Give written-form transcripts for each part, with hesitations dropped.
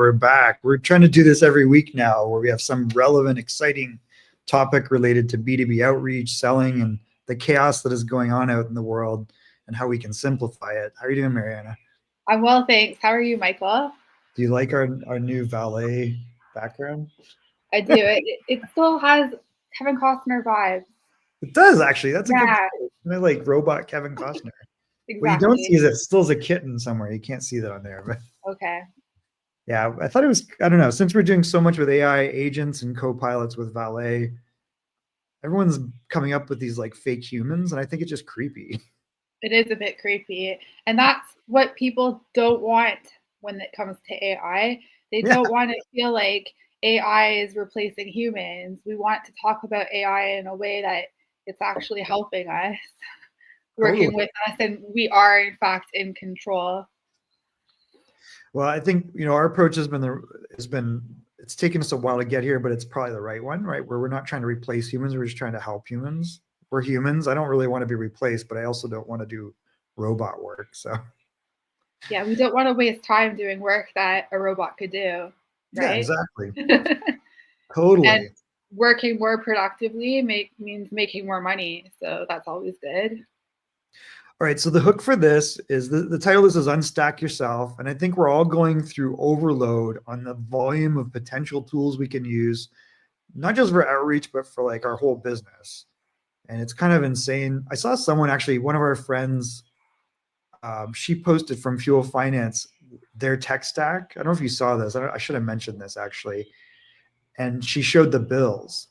we're back. We're trying to do this every week now where we have some relevant, exciting topic related to B2B outreach, selling, and the chaos that is going on out in the world and how we can simplify it. How are you doing, Mariana? I'm well, thanks. How are you, Michael? Do you like our new valet background? I do. It still has Kevin Costner vibes. It does, actually. That's a good Yeah, point. Like robot Kevin Costner. What you don't see exactly. is it still is a kitten somewhere. You can't see that on there, but Okay. yeah, I thought it was, I don't know, since we're doing so much with AI agents and co-pilots with Valet, everyone's coming up with these like fake humans, and I think it's just creepy. It is a bit creepy. And that's what people don't want when it comes to AI. They Yeah, don't want to feel like AI is replacing humans. We want to talk about AI in a way that it's actually helping us, working totally. with us, and we are, in fact, in control. Well, I think, our approach it's taken us a while to get here, but it's probably the right one, right? Where we're not trying to replace humans, we're just trying to help humans. We're humans. I don't really want to be replaced, but I also don't want to do robot work. So Yeah, we don't want to waste time doing work that a robot could do, yeah, right? exactly. And Totally. working more productively means making more money. So that's always good. All right. So the hook for this is the title of this is Unstack Yourself. And I think we're all going through overload on the volume of potential tools we can use, not just for outreach, but for like our whole business. And it's kind of insane. I saw someone actually, one of our friends, she posted from Fuel Finance their tech stack. I don't know if you saw this. I should have mentioned this actually. And she showed the bills,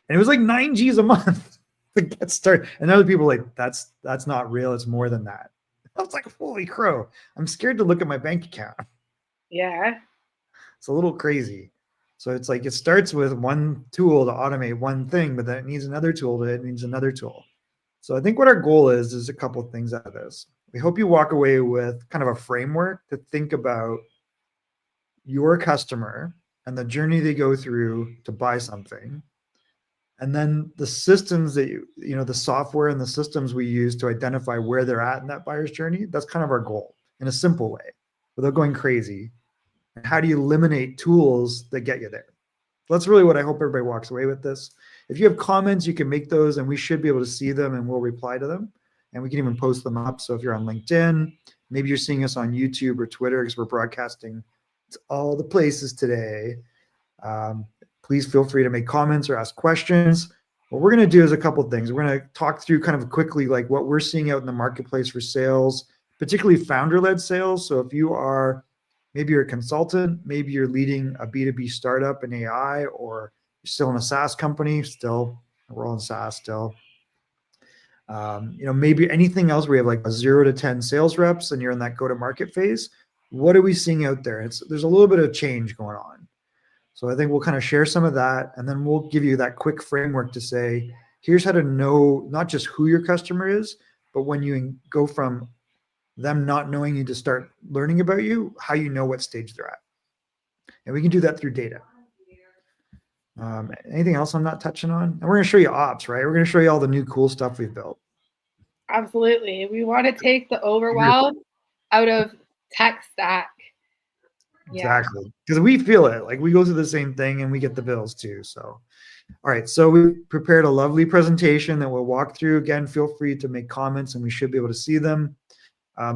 and it was like 9 G's a month to get started. And other people were like, that's not real. It's more than that. I was like, holy crow! I'm scared to look at my bank account. Yeah. It's a little crazy. So it's like it starts with one tool to automate one thing, but then it needs another tool to it needs another tool. So I think what our goal is a couple of things out of this. We hope you walk away with kind of a framework to think about your customer and the journey they go through to buy something. And then the systems that the software and the systems we use to identify where they're at in that buyer's journey. That's kind of our goal in a simple way without going crazy. And how do you eliminate tools that get you there? That's really what I hope everybody walks away with this. If you have comments, you can make those and we should be able to see them and we'll reply to them. And we can even post them up. So if you're on LinkedIn, maybe you're seeing us on YouTube or Twitter because we're broadcasting to all the places today. Please feel free to make comments or ask questions. What we're going to do is a couple of things. We're going to talk through kind of quickly like what we're seeing out in the marketplace for sales, particularly founder-led sales. So if you are maybe you're a consultant, maybe you're leading a B2B startup in AI, or you're still in a SaaS company, still we're all in SaaS still. Maybe anything else where you have like a 0 to 10 sales reps and you're in that go-to-market phase. What are we seeing out there? There's a little bit of change going on. So I think we'll kind of share some of that, and then we'll give you that quick framework to say, here's how to know not just who your customer is, but when you go from them not knowing you to start learning about you, how you know what stage they're at. And we can do that through data. Anything else I'm not touching on? And we're going to show you ops, right? We're going to show you all the new cool stuff we've built. Absolutely. We want to take the overwhelm out of tech stack. Exactly. Because we feel it. Like we go through the same thing and we get the bills too. So, all right. So we prepared a lovely presentation that we'll walk through. Again, feel free to make comments and we should be able to see them.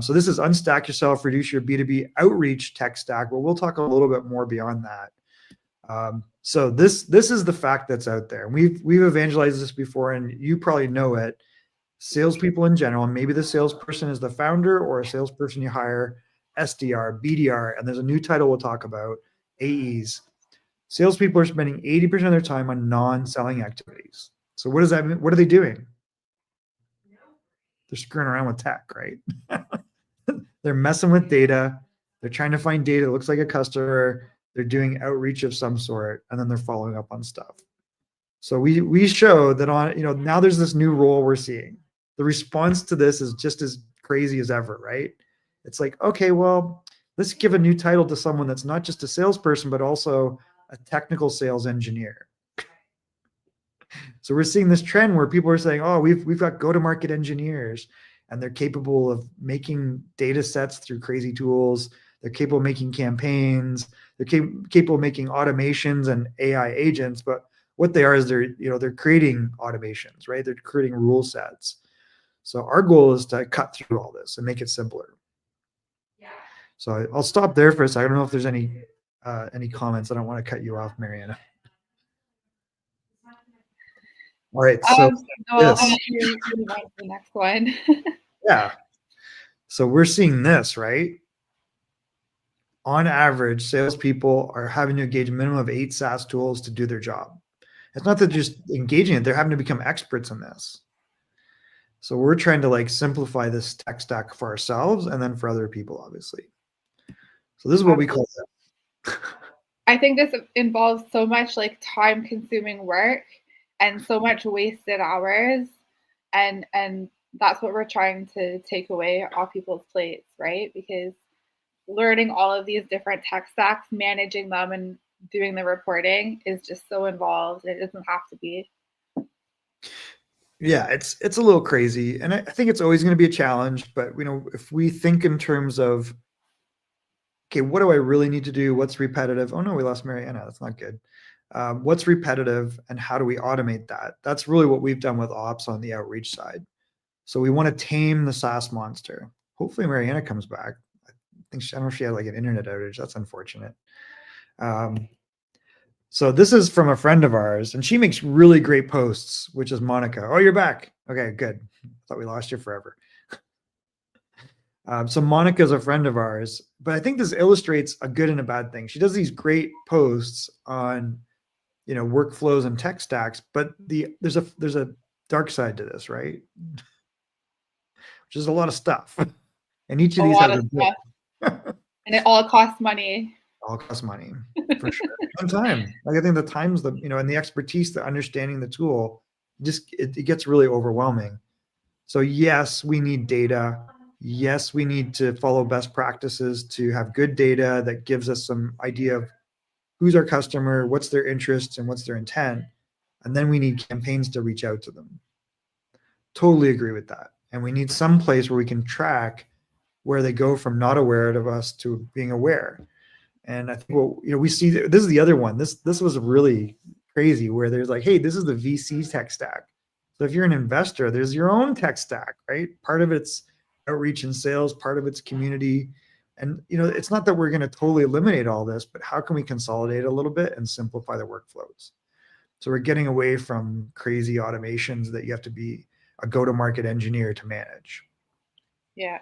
So this is Unstack Yourself, Reduce Your B2B Outreach Tech Stack. Well, we'll talk a little bit more beyond that. So this is the fact that's out there. We've evangelized this before, and you probably know it. Salespeople in general, maybe the salesperson is the founder or a salesperson you hire, SDR, BDR, and there's a new title we'll talk about, AEs. Salespeople are spending 80% of their time on non-selling activities. So what does that mean? What are they doing? They're screwing around with tech, right? They're messing with data. They're trying to find data that looks like a customer. They're doing outreach of some sort, and then they're following up on stuff. So we show that now there's this new role we're seeing. The response to this is just as crazy as ever, right? It's like, okay, well, let's give a new title to someone that's not just a salesperson, but also a technical sales engineer. So we're seeing this trend where people are saying, oh, we've got go-to-market engineers, and they're capable of making data sets through crazy tools. They're capable of making campaigns. They're capable of making automations and AI agents. But what they are is they're creating automations, right? They're creating rule sets. So our goal is to cut through all this and make it simpler. So I'll stop there for a second. I don't know if there's any comments. I don't want to cut you off, Mariana. All right. So no, I'll let you move on to the next one. yeah. So we're seeing this, right? On average, salespeople are having to engage a minimum of 8 SaaS tools to do their job. It's not that just engaging it; they're having to become experts in this. So we're trying to like simplify this tech stack for ourselves and then for other people, obviously. So this is what we call it. I think this involves so much like time-consuming work and so much wasted hours, and that's what we're trying to take away off people's plates, right? Because learning all of these different tech stacks, managing them, and doing the reporting is just so involved. It doesn't have to be. Yeah, it's a little crazy, and I think it's always going to be a challenge. But if we think in terms of, okay, what do I really need to do? What's repetitive? Oh no, we lost Mariana. That's not good. What's repetitive, and how do we automate that? That's really what we've done with Opps on the outreach side. So we want to tame the SaaS monster. Hopefully Mariana comes back. I don't know if she had like an internet outage. That's unfortunate. So this is from a friend of ours, and she makes really great posts, which is Monica. Oh, you're back. Okay, good. Thought we lost you forever. So Monica is a friend of ours, but I think this illustrates a good and a bad thing. She does these great posts on, workflows and tech stacks, but there's a dark side to this, right? Which is a lot of stuff, and each of these has a bit. And it all costs money. All costs money for sure. And time. Like I think the time's and the expertise, the understanding the tool, just it gets really overwhelming. So yes, we need data. Yes, we need to follow best practices to have good data that gives us some idea of who's our customer, what's their interests, and what's their intent. And then we need campaigns to reach out to them. Totally agree with that. And we need some place where we can track where they go from not aware of us to being aware. And I think we see this is the other one. This was really crazy where there's like, hey, this is the VC tech stack. So if you're an investor, there's your own tech stack, right? Part of it's outreach and sales, part of it's community. And it's not that we're going to totally eliminate all this, but how can we consolidate a little bit and simplify the workflows? So we're getting away from crazy automations that you have to be a go-to-market engineer to manage. Yeah.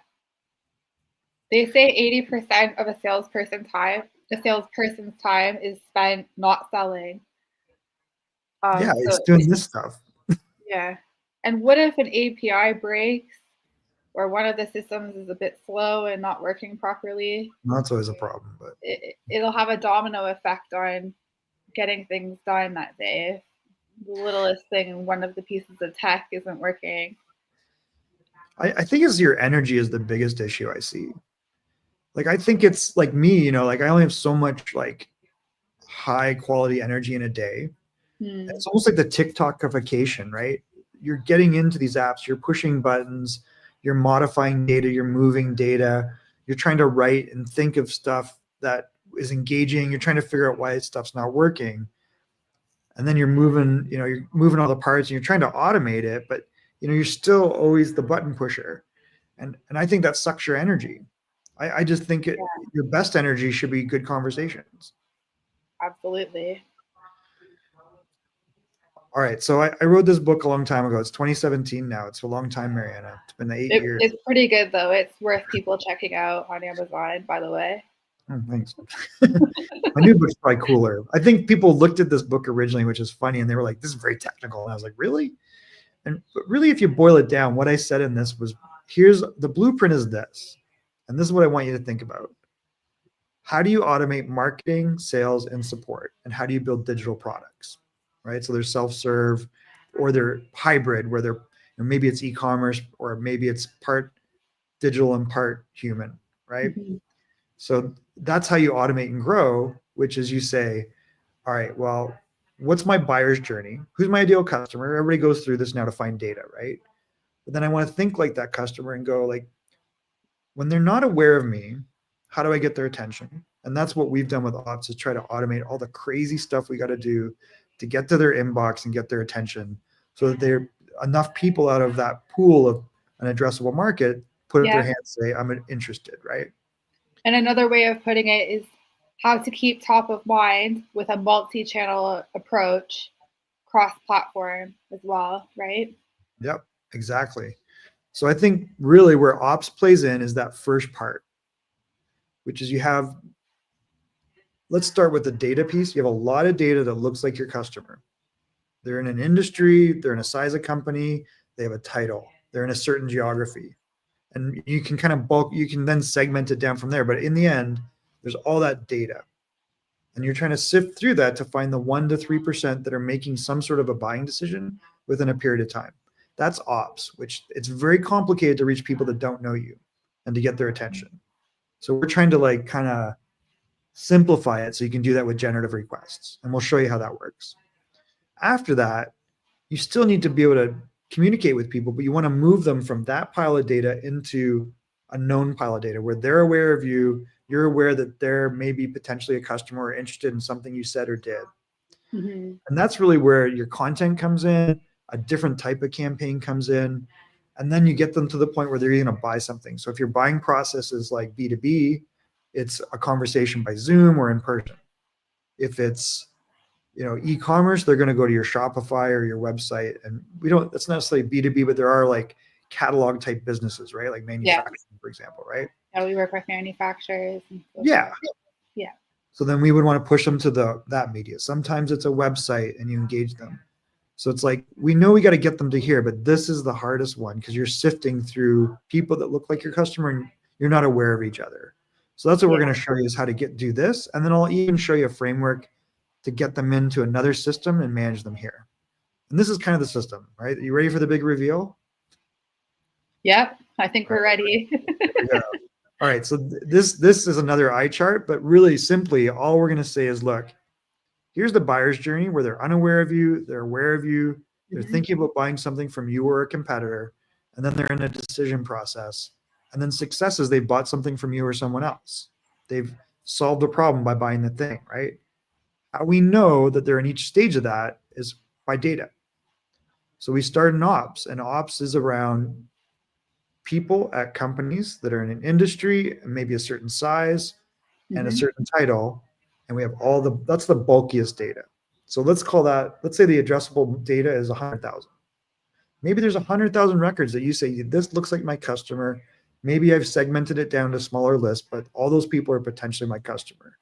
They say 80% of a salesperson's time is spent not selling. It's doing this stuff. Yeah. And what if an API breaks or one of the systems is a bit slow and not working properly? That's always a problem, but it'll have a domino effect on getting things done that day. If the littlest thing in one of the pieces of tech isn't working. I think it's your energy is the biggest issue I see. Like, I think it's like me, like I only have so much like high quality energy in a day. It's almost like the TikTokification, right? You're getting into these apps, you're pushing buttons, you're modifying data, you're moving data, you're trying to write and think of stuff that is engaging, you're trying to figure out why stuff's not working. And then you're moving all the parts and you're trying to automate it, but you're still always the button pusher. And I think that sucks your energy. I just think your best energy should be good conversations. Absolutely. All right. So I wrote this book a long time ago. It's 2017 now. It's a long time, Mariana. It's been 8 years. It's pretty good, though. It's worth people checking out on Amazon, by the way. Oh, thanks. My new book's probably cooler. I think people looked at this book originally, which is funny, and they were like, this is very technical. And I was like, really? But really, if you boil it down, what I said in this was, here's the blueprint is this. And this is what I want you to think about. How do you automate marketing, sales, and support? And how do you build digital products? Right? So they're self-serve or they're hybrid where they're maybe it's e-commerce or maybe it's part digital and part human, right? Mm-hmm. So that's how you automate and grow, which is you say, all right, well, what's my buyer's journey? Who's my ideal customer? Everybody goes through this now to find data, right? But then I want to think like that customer and go like, when they're not aware of me, how do I get their attention? And that's what we've done with Opps, is try to automate all the crazy stuff we got to do to get to their inbox and get their attention, so that they're enough people out of that pool of an addressable market put up their Yeah. hands, say, I'm interested, right? And another way of putting it is how to keep top of mind with a multi-channel approach, cross-platform as well, right? Yep, exactly. So I think really where Ops plays in is that first part, which is let's start with the data piece. You have a lot of data that looks like your customer. They're in an industry, they're in a size of company, they have a title, they're in a certain geography. And you can kind of you can then segment it down from there. But in the end, there's all that data. And you're trying to sift through that to find the 1% to 3% that are making some sort of a buying decision within a period of time. That's Ops, which it's very complicated to reach people that don't know you and to get their attention. So we're trying to like kind of simplify it so you can do that with generative requests. And we'll show you how that works. After that, you still need to be able to communicate with people, but you want to move them from that pile of data into a known pile of data where they're aware of you. You're aware that they're maybe potentially a customer or interested in something you said or did. Mm-hmm. And that's really where your content comes in, a different type of campaign comes in, and then you get them to the point where they're going to buy something. So if your buying process is like B2B, it's a conversation by Zoom or in person. If it's e-commerce, they're going to go to your Shopify or your website. And that's not necessarily B2B, but there are like catalog type businesses, right? Like manufacturing, for example, right? Yeah, we work with manufacturers. And so Yeah. forth. Yeah. So then we would want to push them to that media. Sometimes it's a website and you engage them. So it's like, we know we got to get them to here, but this is the hardest one because you're sifting through people that look like your customer and you're not aware of each other. So that's what we're going to show you, is how to do this. And then I'll even show you a framework to get them into another system and manage them here. And this is kind of the system, right? Are you ready for the big reveal? Yep, I think we're ready. Yeah. All right, so this is another eye chart, but really simply, all we're going to say is, look, here's the buyer's journey where they're unaware of you, they're aware of you, they're thinking about buying something from you or a competitor, and then they're in a decision process. And then success is they've bought something from you or someone else. They've solved a problem by buying the thing, right? How we know that they're in each stage of that is by data. So we start in Ops, and Ops is around people at companies that are in an industry, maybe a certain size and a certain title. And we have that's the bulkiest data. So let's say the addressable data is 100,000. Maybe there's 100,000 records that you say, this looks like my customer. Maybe I've segmented it down to smaller lists, but all those people are potentially my customer.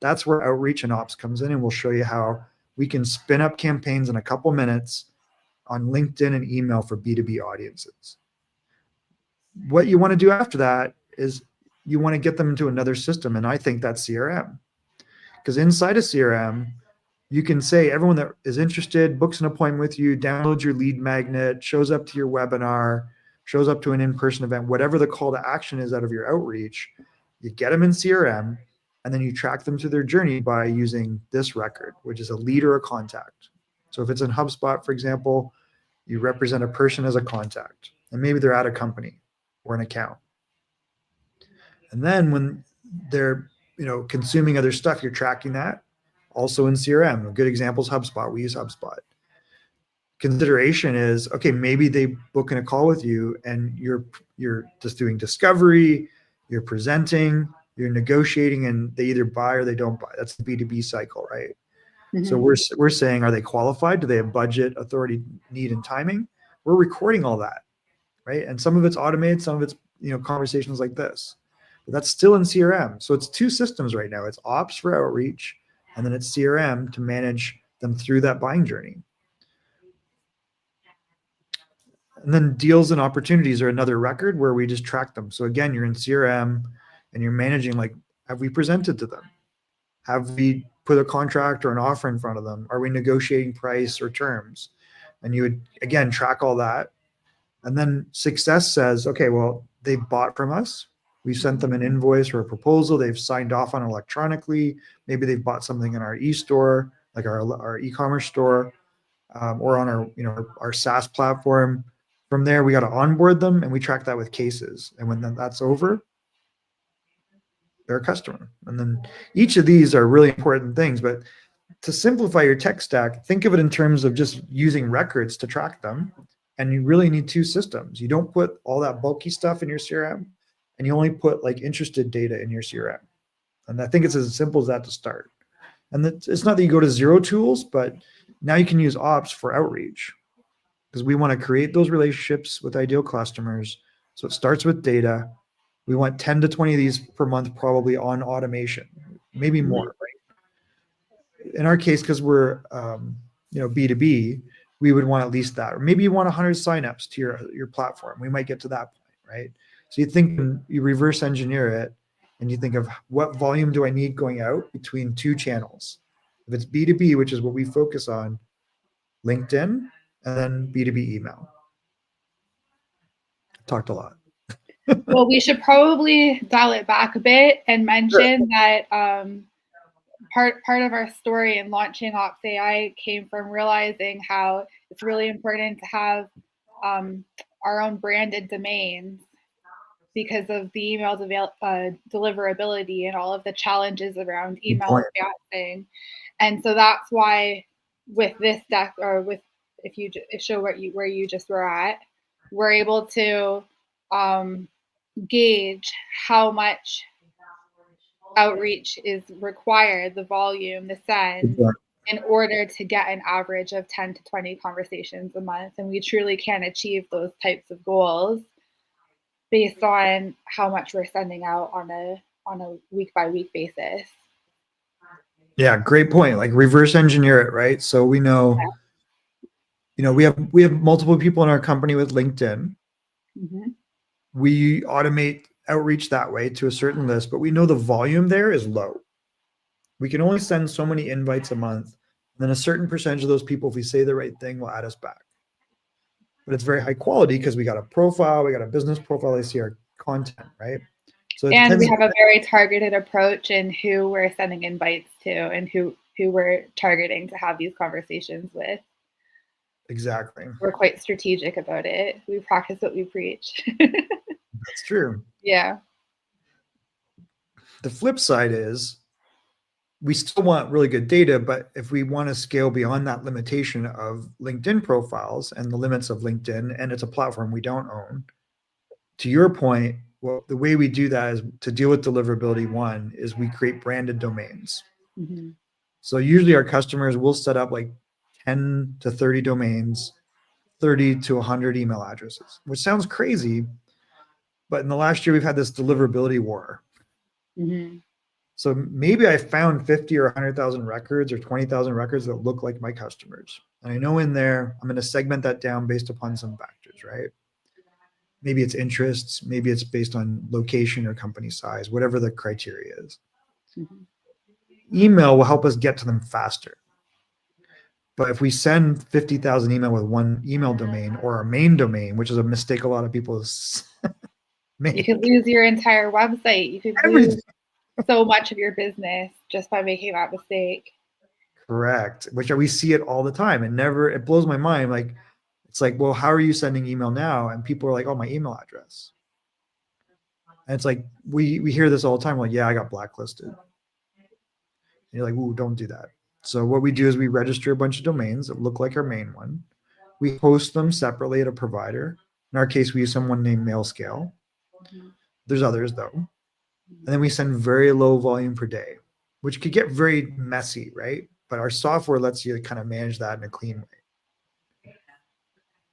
That's where outreach and Ops comes in. And we'll show you how we can spin up campaigns in a couple minutes on LinkedIn and email for B2B audiences. What you want to do after that is you want to get them into another system. And I think that's CRM. Because inside of CRM, you can say everyone that is interested books an appointment with you, downloads your lead magnet, shows up to your webinar, shows up to an in-person event, whatever the call to action is out of your outreach. You get them in CRM, and then you track them through their journey by using this record, which is a lead or a contact. So if it's in HubSpot, for example, you represent a person as a contact, and maybe they're at a company or an account. And then when they're consuming other stuff, you're tracking that also in CRM. A good example is HubSpot. We use HubSpot. Consideration is, okay, maybe they book in a call with you and you're just doing discovery, you're presenting, you're negotiating, and they either buy or they don't buy. That's the B2B cycle, right? So we're saying, are they qualified? Do they have budget, authority, need, and timing? We're recording all that, right? And some of it's automated, some of it's conversations like this. But that's still in CRM. So it's two systems right now. It's Ops for outreach, and then it's CRM to manage them through that buying journey. And then deals and opportunities are another record where we just track them. So again, you're in CRM and you're managing, like, have we presented to them? Have we put a contract or an offer in front of them? Are we negotiating price or terms? And you would, again, track all that. And then success says, okay, well, they bought from us. We sent them an invoice or a proposal. They've signed off on electronically. Maybe they've bought something in our e-store, like our e-commerce store, or on our SaaS platform. From there, we got to onboard them, and we track that with cases. And when that's over, they're a customer. And then each of these are really important things, but to simplify your tech stack, think of it in terms of just using records to track them. And you really need two systems. You don't put all that bulky stuff in your CRM, and you only put like interested data in your CRM. And I think it's as simple as that to start. And it's not that you go to zero tools, but now you can use Ops for outreach because we want to create those relationships with ideal customers. So it starts with data. We want 10 to 20 of these per month, probably on automation, maybe more. In our case, because we're B2B, we would want at least that. Or maybe you want 100 signups to your platform. We might get to that point, right? So you think you reverse engineer it, and you think of what volume do I need going out between two channels. If it's B2B, which is what we focus on, LinkedIn, and then B2B email. Talked a lot. Well, we should probably dial it back a bit and mention that part of our story in launching Opps.ai came from realizing how it's really important to have our own branded domains because of the email deliverability and all of the challenges around email fiancing. And so that's why with this deck, or with if you show where you just were at, we're able to gauge how much outreach is required, the volume, the send, in order to get an average of 10 to 20 conversations a month. And we truly can achieve those types of goals based on how much we're sending out on a week by week basis. Yeah, great point. Like reverse engineer it, right? So we know, we have multiple people in our company with LinkedIn. Mm-hmm. We automate outreach that way to a certain list, but we know the volume there is low. We can only send so many invites a month. And then a certain percentage of those people, if we say the right thing, will add us back. But it's very high quality because we got a profile, we got a business profile, they see our content, right? So and we have a very targeted approach in who we're sending invites to and who we're targeting to have these conversations with. Exactly. We're quite strategic about it. We practice what we preach. That's true. Yeah. The flip side is we still want really good data, but if we want to scale beyond that limitation of LinkedIn profiles and the limits of LinkedIn, and it's a platform we don't own, to your point, well, the way we do that is to deal with deliverability. One is we create branded domains. Mm-hmm. So usually our customers will set up like 10 to 30 domains, 30 to 100 email addresses, which sounds crazy. But in the last year, we've had this deliverability war. Mm-hmm. So maybe I found 50 or 100,000 records or 20,000 records that look like my customers. And I know in there, I'm going to segment that down based upon some factors, right? Maybe it's interests, maybe it's based on location or company size, whatever the criteria is. Mm-hmm. Email will help us get to them faster. But if we send 50,000 email with one email domain or our main domain, which is a mistake a lot of people make. You could lose your entire website. You could lose so much of your business just by making that mistake. Correct. Which we see it all the time. It blows my mind. Like, it's like, well, how are you sending email now? And people are like, oh, my email address. And it's like, we hear this all the time. Like, yeah, I got blacklisted. And you're like, ooh, don't do that. So what we do is we register a bunch of domains that look like our main one. We host them separately at a provider. In our case, we use someone named MailScale. Mm-hmm. There's others though. And then we send very low volume per day, which could get very messy, right? But our software lets you kind of manage that in a clean way.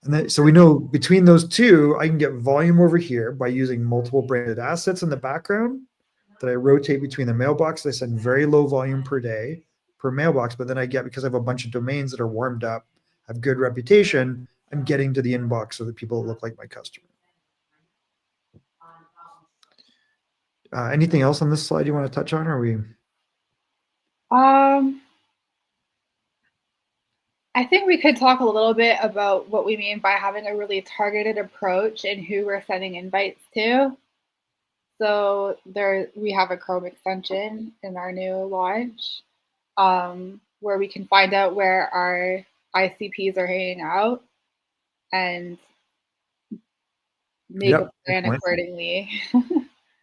And then, so we know between those two, I can get volume over here by using multiple branded assets in the background that I rotate between the mailbox. I send very low volume per day per mailbox, but then I get, because I have a bunch of domains that are warmed up, have good reputation, I'm getting to the inbox of the people that look like my customer. Anything else on this slide you want to touch on? Or are we? I think we could talk a little bit about what we mean by having a really targeted approach and who we're sending invites to. So we have a Chrome extension in our new launch where we can find out where our ICPs are hanging out and make a plan accordingly.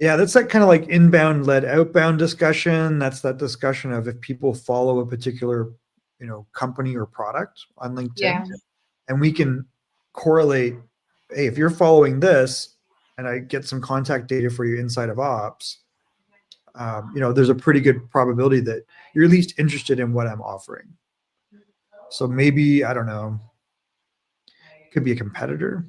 Yeah, that's that kind of like inbound led outbound discussion. That's that discussion of if people follow a particular, company or product on LinkedIn, Yeah. and we can correlate, hey, if you're following this, and I get some contact data for you inside of Ops, there's a pretty good probability that you're at least interested in what I'm offering. So maybe, I don't know, could be a competitor.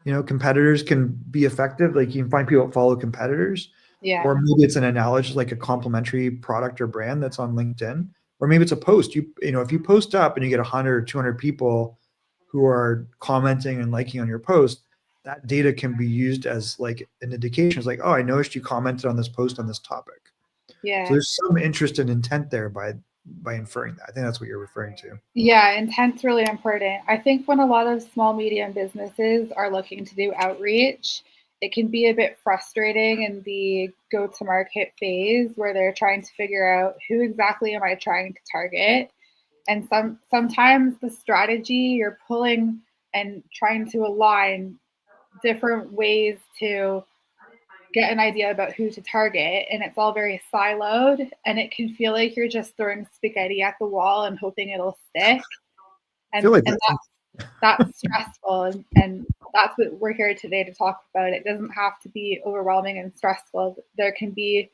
Competitors can be effective. Like you can find people that follow competitors, Yeah. or maybe it's an analogy, like a complementary product or brand that's on LinkedIn, or maybe it's a post. If you post up and you get 100 or 200 people who are commenting and liking on your post, that data can be used as like an indication. It's like, oh, I noticed you commented on this post on this topic. So Yeah. there's some interest and intent there by inferring that. I think that's what you're referring to. Yeah, intent's really important. I think when a lot of small medium businesses are looking to do outreach, it can be a bit frustrating in the go to market phase where they're trying to figure out who exactly am I trying to target. And sometimes the strategy you're pulling and trying to align different ways to get an idea about who to target, and it's all very siloed, and it can feel like you're just throwing spaghetti at the wall and hoping it'll stick. I feel like And that's stressful, and that's what we're here today to talk about. It doesn't have to be overwhelming and stressful. There can be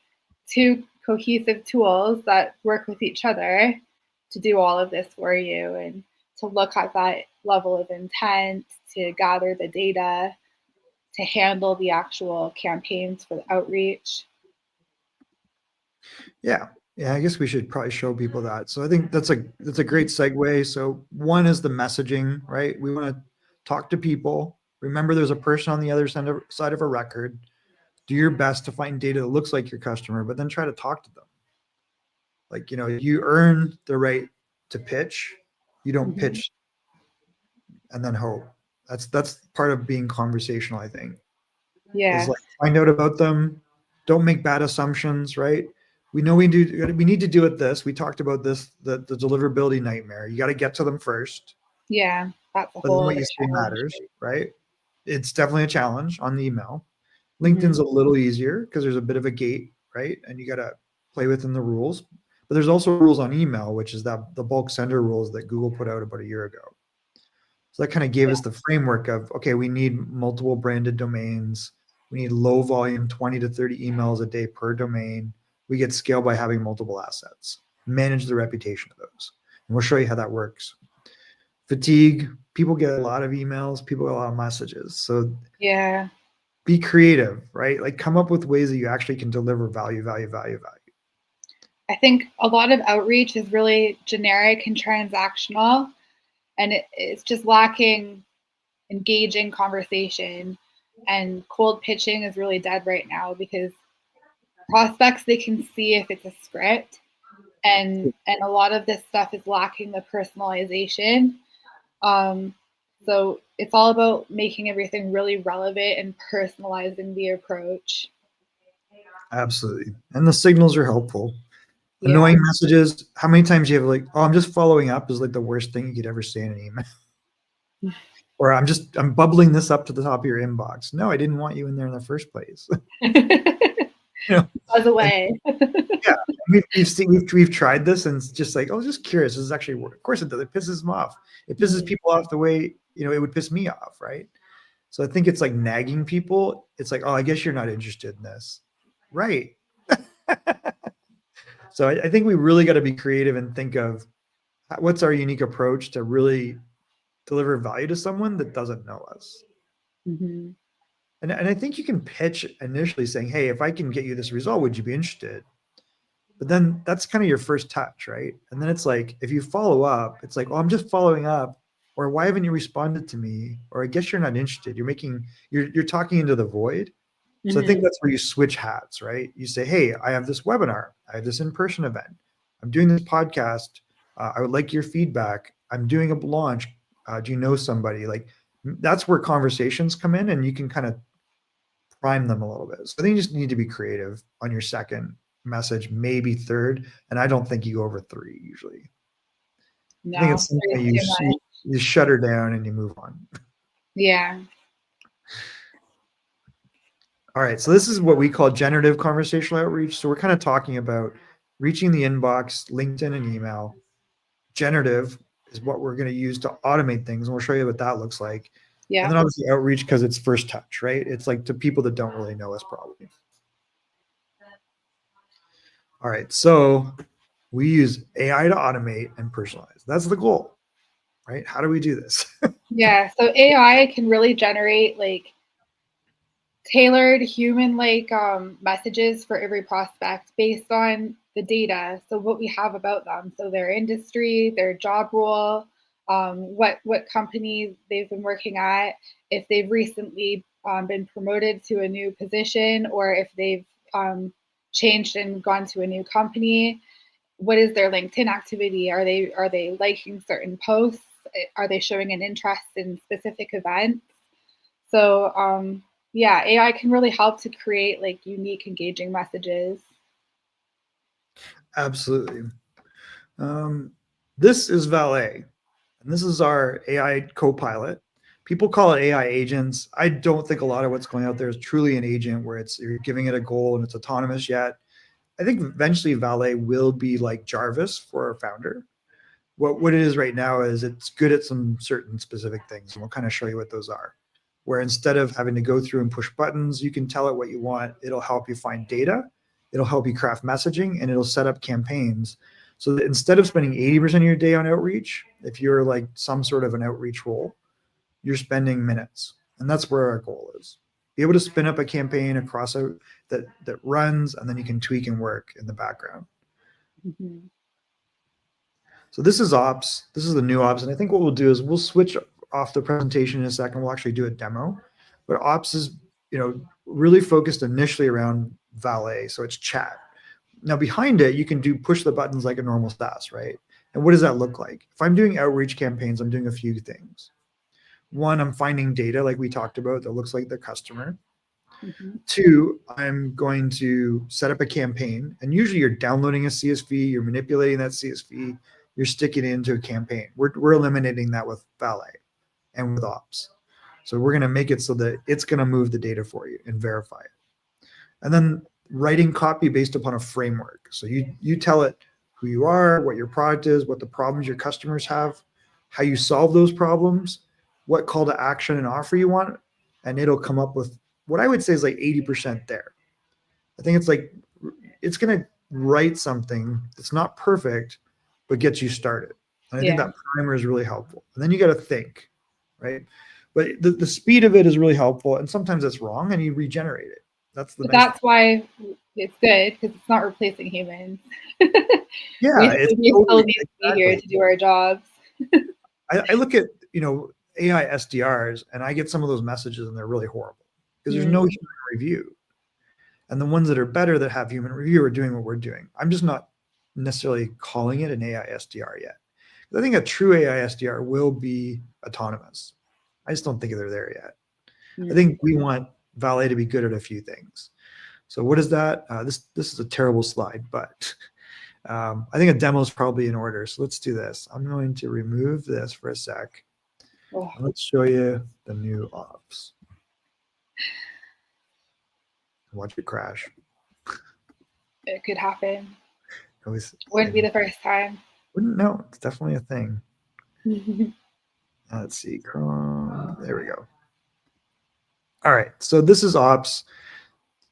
two cohesive tools that work with each other to do all of this for you, and to look at that level of intent, to gather the data, to handle the actual campaigns for the outreach. Yeah. Yeah, I guess we should probably show people that. So I think that's a great segue. So one is the messaging, right? We want to talk to people. Remember, there's a person on the other side of a record. Do your best to find data that looks like your customer, but then try to talk to them. Like, you earn the right to pitch. You don't Mhm. pitch and then hope. That's part of being conversational, I think. Is Yeah, like find out about them. Don't make bad assumptions, right? We know we need to do it this. We talked about this, the deliverability nightmare. You got to get to them first. yeah, that's a But then whole what other you say challenge. matters, right? It's definitely a challenge on the email. LinkedIn's Hmm. a little easier because there's a bit of a gate, right? And you got to play within the rules. But there's also rules on email, which is that the bulk sender rules that Google put out about a year ago. So that kind of gave Yeah, us the framework of, okay, we need multiple branded domains. We need low volume, 20 to 30 emails a day per domain. We get scale by having multiple assets. Manage the reputation of those. And we'll show you how that works. Fatigue, people get a lot of emails, people get a lot of messages. So yeah. be creative, right? Like come up with ways that you actually can deliver value, value, value, value. I think a lot of outreach is really generic and transactional, and it's just lacking engaging conversation. And cold pitching is really dead right now because prospects, they can see if it's a script, and a lot of this stuff is lacking the personalization. Um, so it's all about making everything really relevant and personalizing the approach. Absolutely. And the signals are helpful. Yeah. Annoying messages. How many times you have like, oh, I'm just following up is like the worst thing you could ever say in an email. Or I'm bubbling this up to the top of your inbox. No, I didn't want you in there in the first place. Buzz And away. yeah, we've tried this and it's just like, oh, just curious. This is actually work. Of course it does. It pisses them off. It pisses Mhm. people off the way, it would piss me off, right? So I think it's like nagging people. It's like, oh, I guess you're not interested in this. Right. So I think we really got to be creative and think of what's our unique approach to really deliver value to someone that doesn't know us. Mhm. And I think you can pitch initially saying, hey, if I can get you this result, would you be interested? But then that's kind of your first touch, right? And then it's like, if you follow up, it's like, oh, I'm just following up, or why haven't you responded to me? Or I guess you're not interested. You're talking into the void. So I think Mhm. that's where you switch hats, right? You say, hey, I have this webinar, I have this in-person event, I'm doing this podcast. I would like your feedback. I'm doing a launch. Do you know somebody? Like that's where conversations come in, and you can kind of prime them a little bit. So I think you just need to be creative on your second message, maybe third. And I don't think you go over three usually. I think No, it's something there's you too much. you shut her down and you move on. Yeah. All right, so this is what we call generative conversational outreach. So we're kind of talking about reaching the inbox, LinkedIn, and email. Generative is what we're going to use to automate things, and we'll show you what that looks like. And Yeah. then obviously outreach because it's first touch, right? It's like to people that don't really know us probably. All right, so we use AI to automate and personalize. That's the goal, right? How do we do this? Yeah. So AI can really generate like tailored human-like messages for every prospect based on the data. So what we have about them, so their industry, their job role, what company they've been working at, if they've recently been promoted to a new position, or if they've changed and gone to a new company. What is their LinkedIn activity? Are they liking certain posts? Are they showing an interest in specific events? So yeah, AI can really help to create like unique, engaging messages. Absolutely. This is Valet, and this is our AI co-pilot. People call it AI agents. I don't think a lot of what's going out there is truly an agent where it's you're giving it a goal and it's autonomous yet. I think eventually Valet will be like Jarvis for our founder. What it is right now is it's good at some certain specific things, and we'll kind of show you what those are. Where instead of having to go through and push buttons, you can tell it what you want. It'll help you find data, it'll help you craft messaging, and it'll set up campaigns. So that instead of spending 80% of your day on outreach, if you're like some sort of an outreach role, you're spending minutes. And that's where our goal is. Be able to spin up a campaign across that runs, and then you can tweak and work in the background. Mhm. So this is Ops. This is the new Ops. And I think what we'll do is we'll switch off the presentation in a second. We'll actually do a demo. But Ops is, really focused initially around Valet. So it's chat. Now behind it, you can do push the buttons like a normal SaaS, right? And what does that look like? If I'm doing outreach campaigns, I'm doing a few things. One, I'm finding data like we talked about that looks like the customer. Mhm. Two, I'm going to set up a campaign, and usually you're downloading a CSV, you're manipulating that CSV, you're sticking it into a campaign. We're eliminating that with Valet and with Ops. So we're going to make it so that it's going to move the data for you and verify it. And then writing copy based upon a framework. So you tell it who you are, what your product is, what the problems your customers have, how you solve those problems, what call to action and offer you want, and it'll come up with what I would say is like 80% there. I think it's going to write something that's not perfect, but gets you started. And I think Yeah. that primer is really helpful. And then you got to think, right? But the speed of it is really helpful. And sometimes it's wrong and you regenerate it. That's the But nice thing. that's why it's good because it's not replacing humans. Yeah, we, it's we still totally need to be here exactly. to do our jobs. I look at, AI SDRs and I get some of those messages and they're really horrible because there's no Mm, human review. And the ones that are better that have human review are doing what we're doing. I'm just not necessarily calling it an AI SDR yet. I think a true AI SDR will be autonomous. I just don't think they're there yet. I mm. think we want Valet to be good at a few things. So what is that? This is a terrible slide, but I think a demo is probably in order. So let's do this. I'm going to remove this for a sec. Oh, And let's show you the new ops. Watch it crash. it could happen. Always, Wouldn't be the first time. wouldn't know. It's definitely a thing. Let's see, Chrome. There we go. All right. So this is Ops.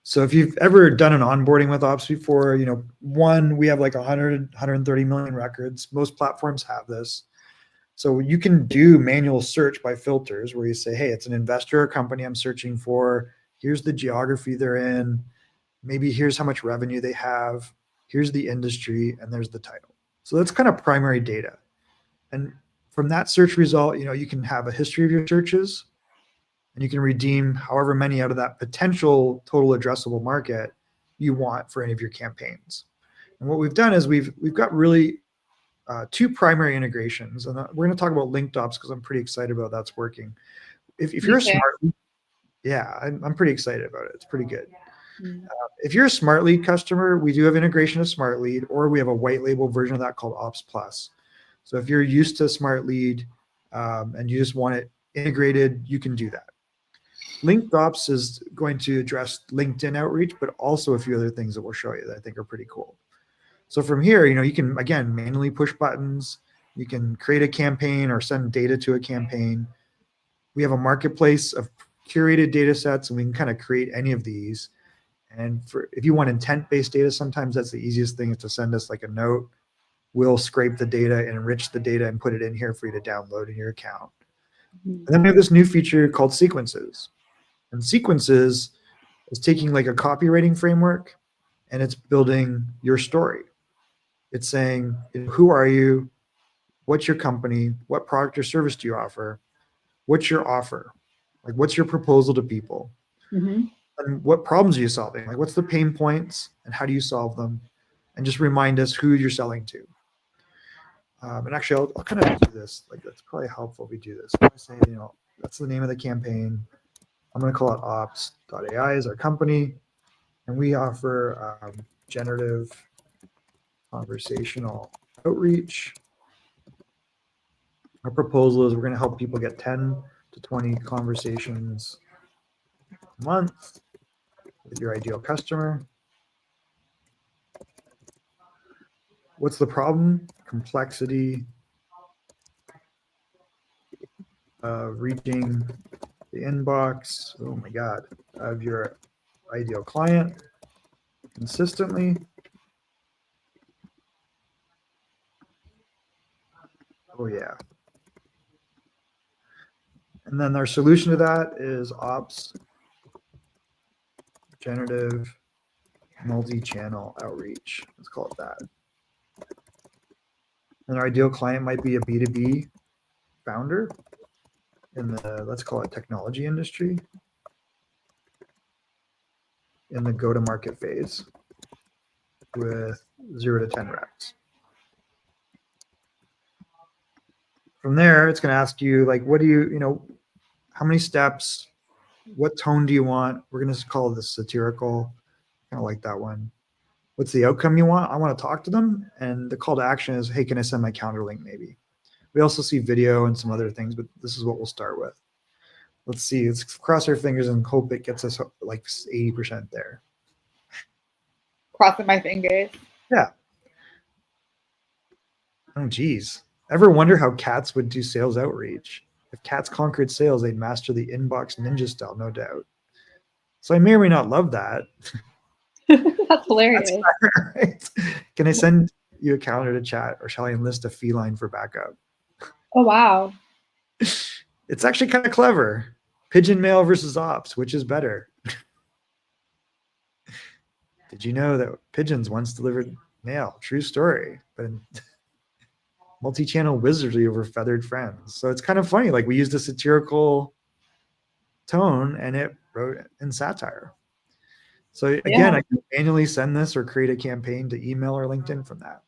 So if you've ever done an onboarding with Ops before, one, we have like 100, 130 million records. Most platforms have this. So you can do manual search by filters where you say, hey, it's an investor or company I'm searching for. Here's the geography they're in. Maybe here's how much revenue they have. Here's the industry, and there's the title. So that's kind of primary data. And from that search result, you can have a history of your searches and you can redeem however many out of that potential total addressable market you want for any of your campaigns. And what we've done is we've got really two primary integrations, and we're going to talk about linked ops because I'm pretty excited about that's working. If Me you're a too. smart, yeah, I'm pretty excited about it. It's pretty good. Mm. If you're a Smart Lead customer, we do have integration of Smart Lead, or we have a white label version of that called Ops Plus. So if you're used to Smart Lead and you just want it integrated, you can do that. Linked Ops is going to address LinkedIn outreach, but also a few other things that we'll show you that I think are pretty cool. So from here, you can, again, manually push buttons. You can create a campaign or send data to a campaign. We have a marketplace of curated data sets, and we can kind of create any of these. And if you want intent-based data, sometimes that's the easiest thing, is to send us like a note. We'll scrape the data and enrich the data and put it in here for you to download in your account. And then we have this new feature called sequences. And sequences is taking like a copywriting framework and it's building your story. It's saying, who are you? What's your company? What product or service do you offer? What's your offer? Like, what's your proposal to people? Mm-hmm. And what problems are you solving? Like, what's the pain points and how do you solve them? And just remind us who you're selling to. And actually, I'll kind of do this. Like, that's probably helpful if we do this. I say, that's the name of the campaign. I'm going to call it Opps.ai as our company. And we offer generative conversational outreach. Our proposal is we're going to help people get 10 to 20 conversations a month with your ideal customer. What's the problem? Complexity of reaching the inbox, oh my God, of your ideal client consistently. Oh yeah. And then our solution to that is Ops generative multi-channel outreach. Let's call it that. And our ideal client might be a B2B founder in the, let's call it technology industry, in the go-to-market phase with 0 to 10 reps. From there, it's going to ask you, like, what do you, how many steps, what tone do you want? We're going to call this satirical, kind of like that one. What's the outcome you want? I want to talk to them. And the call to action is, hey, can I send my calendar link maybe? We also see video and some other things, but this is what we'll start with. Let's see, let's cross our fingers and hope it gets us like 80% there. Crossing my fingers. Yeah. Oh, geez. Ever wonder how cats would do sales outreach? If cats conquered sales, they'd master the inbox ninja style, no doubt. So I may or may not love that. That's hilarious. That's right. Can I send you a calendar to chat, or shall I enlist a feline for backup? Oh, wow. It's actually kind of clever. Pigeon mail versus Ops, which is better? Did you know that pigeons once delivered mail? True story. But multi-channel wizardry over feathered friends. So it's kind of funny. Like, we used a satirical tone and it wrote in satire. So again, I can manually send this or create a campaign to email or LinkedIn from that.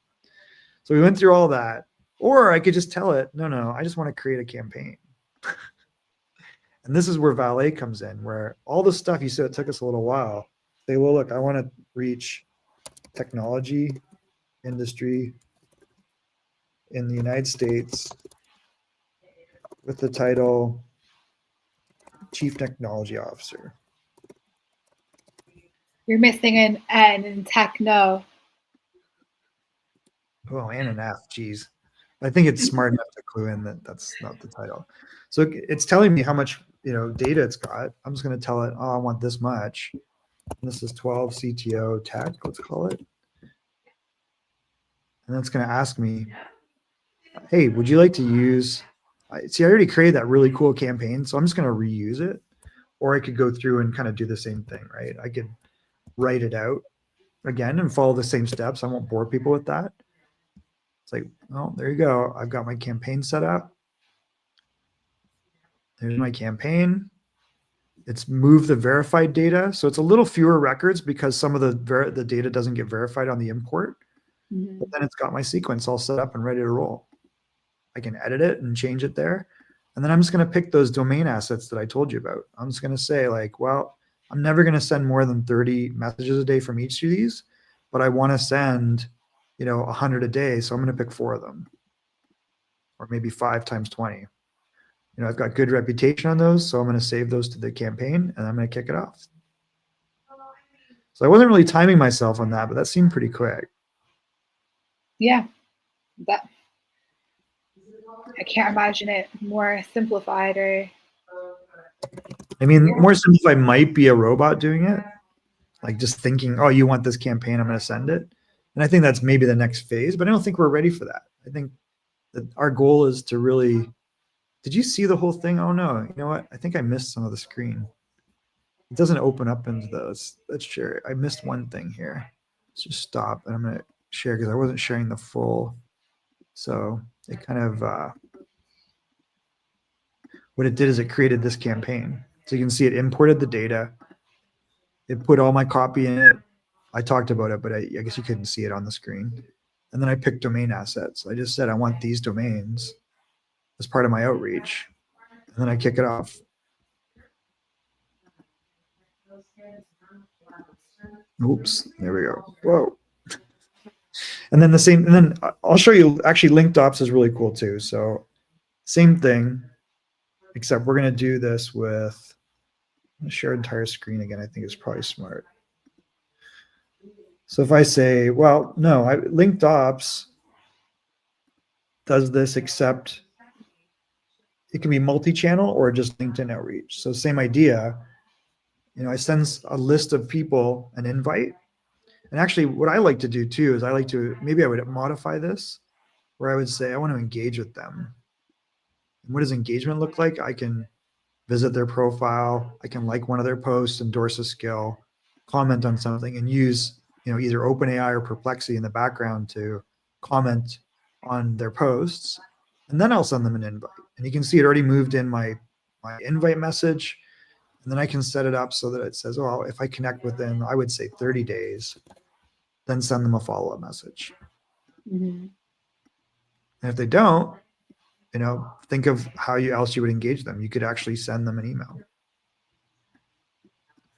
So we went through all that. Or I could just tell it, no, I just want to create a campaign. And this is where Valet comes in, where all the stuff you said it took us a little while. Say, well, look, I want to reach technology industry in the United States with the title Chief Technology Officer. You're missing an N in techno. Oh, and an F, geez. I think it's smart enough to clue in that that's not the title. So it's telling me how much data it's got. I'm just going to tell it, oh, I want this much. And this is 12 CTO tech, let's call it. And then it's going to ask me, hey, would you like to use, see, I already created that really cool campaign, so I'm just going to reuse it. Or I could go through and kind of do the same thing, right? I could write it out again and follow the same steps. I won't bore people with that. It's like, well, there you go. I've got my campaign set up. There's my campaign. It's moved the verified data. So it's a little fewer records because some of the data doesn't get verified on the import. Mm-hmm. But then it's got my sequence all set up and ready to roll. I can edit it and change it there. And then I'm just going to pick those domain assets that I told you about. I'm just going to say, like, well, I'm never going to send more than 30 messages a day from each of these, but I want to send, 100 a day. So I'm going to pick 4 of them, or maybe 5 times 20. I've got good reputation on those, so I'm going to save those to the campaign and I'm going to kick it off. So I wasn't really timing myself on that, but that seemed pretty quick. Yeah, that I can't imagine it more simplified or. I mean, more simplified might be a robot doing it, like just thinking, oh, you want this campaign, I'm going to send it. And I think that's maybe the next phase, but I don't think we're ready for that. I think that our goal is to really. Did you see the whole thing? Oh no, you know what? I think I missed some of the screen. It doesn't open up into those. Let's share it. I missed one thing here. Let's just stop and I'm going to share because I wasn't sharing the full. So it kind of, what it did is it created this campaign. So you can see it imported the data. It put all my copy in it. I talked about it, but I guess you couldn't see it on the screen. And then I picked domain assets. I just said, I want these domains as part of my outreach. And then I kick it off. Oops, there we go. Whoa. And then and then I'll show you, actually linked ops is really cool too. So same thing, except we're going to do this with, share entire screen again, I think is probably smart. So if I say, well, no, linked ops does this, except it can be multi-channel or just LinkedIn outreach. So same idea, I send a list of people an invite. And actually what I like to do too is maybe I would modify this where I would say, I want to engage with them. And what does engagement look like? I can visit their profile. I can like one of their posts, endorse a skill, comment on something, and use either OpenAI or Perplexity in the background to comment on their posts. And then I'll send them an invite. And you can see it already moved in my invite message. And then I can set it up so that it says, oh, if I connect within, I would say 30 days, then send them a follow-up message. Mm-hmm. And if they don't, think of how else you would engage them. You could actually send them an email.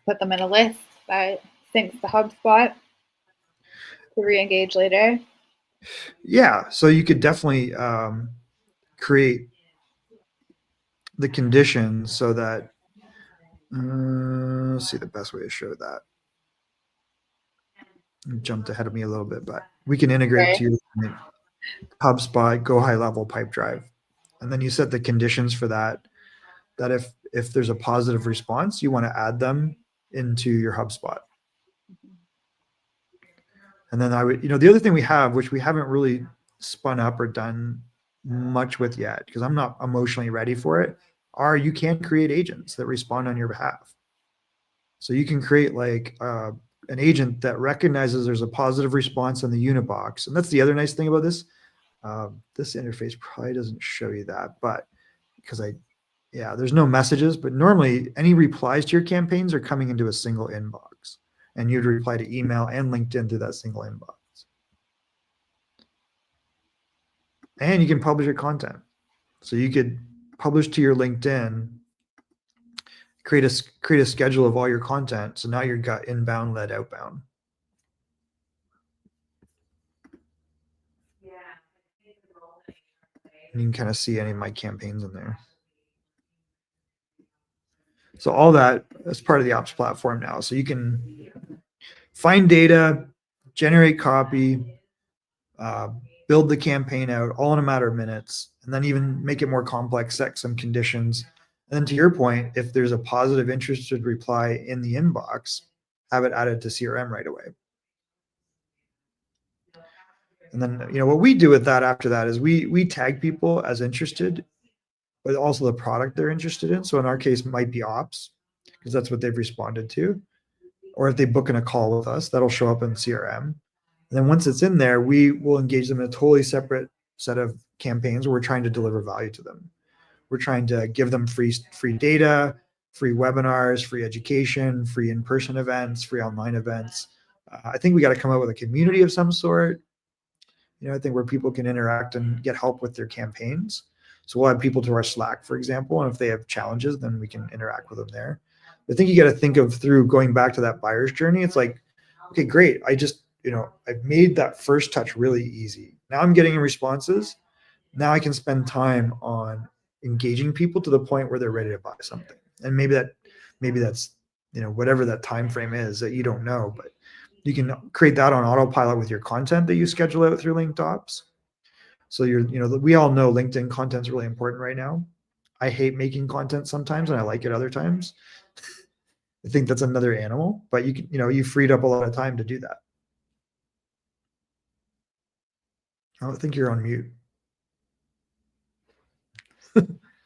Put them in a list that syncs to HubSpot to re-engage later. Yeah, so you could definitely create the conditions so that, let's see the best way to show that. You jumped ahead of me a little bit, but we can integrate to your HubSpot, Go High Level Pipedrive. And then you set the conditions for that if there's a positive response, you want to add them into your HubSpot. And then I would, the other thing we have, which we haven't really spun up or done much with yet, because I'm not emotionally ready for it, you can create agents that respond on your behalf. So you can create like an agent that recognizes there's a positive response on the unit box. And that's the other nice thing about this. This interface probably doesn't show you that, but because there's no messages, but normally any replies to your campaigns are coming into a single inbox. And you'd reply to email and LinkedIn through that single inbox. And you can publish your content. So you could publish to your LinkedIn, create a schedule of all your content. So now you've got inbound led outbound. And you can kind of see any of my campaigns in there. So all that is part of the Opps platform now. So you can find data, generate copy, build the campaign out all in a matter of minutes, and then even make it more complex, set some conditions. And then to your point, if there's a positive interested reply in the inbox, have it added to CRM right away. And then, what we do with that after that is we tag people as interested, but also the product they're interested in. So in our case, it might be Opps, because that's what they've responded to. Or if they book in a call with us, that'll show up in CRM. And then once it's in there, we will engage them in a totally separate set of campaigns where we're trying to deliver value to them. We're trying to give them free data, free webinars, free education, free in-person events, free online events. I think we got to come up with a community of some sort. I think where people can interact and get help with their campaigns. So we'll add people to our Slack, for example, and if they have challenges, then we can interact with them there. I think you got to think of, through going back to that buyer's journey, it's like, okay, great. I just, I've made that first touch really easy. Now I'm getting responses. Now I can spend time on engaging people to the point where they're ready to buy something. And maybe that's, whatever that time frame is that you don't know, but you can create that on autopilot with your content that you schedule out through linked ops. So we all know LinkedIn content is really important right now. I hate making content sometimes and I like it other times. I think that's another animal, but you freed up a lot of time to do that. I think you're on mute.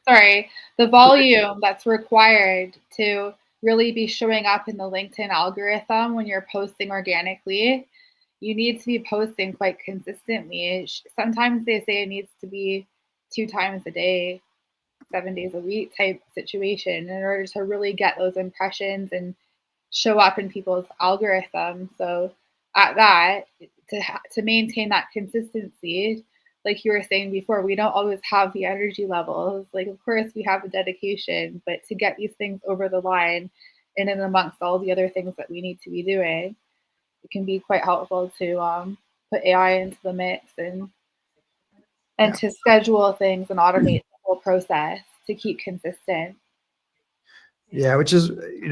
Sorry, the volume that's required to really be showing up in the LinkedIn algorithm when you're posting organically, you need to be posting quite consistently. Sometimes they say it needs to be 2 times a day, 7 days a week type situation in order to really get those impressions and show up in people's algorithms. So at that, to maintain that consistency, like you were saying before, we don't always have the energy levels. Like, of course, we have the dedication, but to get these things over the line and in amongst all the other things that we need to be doing, it can be quite helpful to put AI into the mix and to schedule things and automate the whole process to keep consistent. Yeah, which is,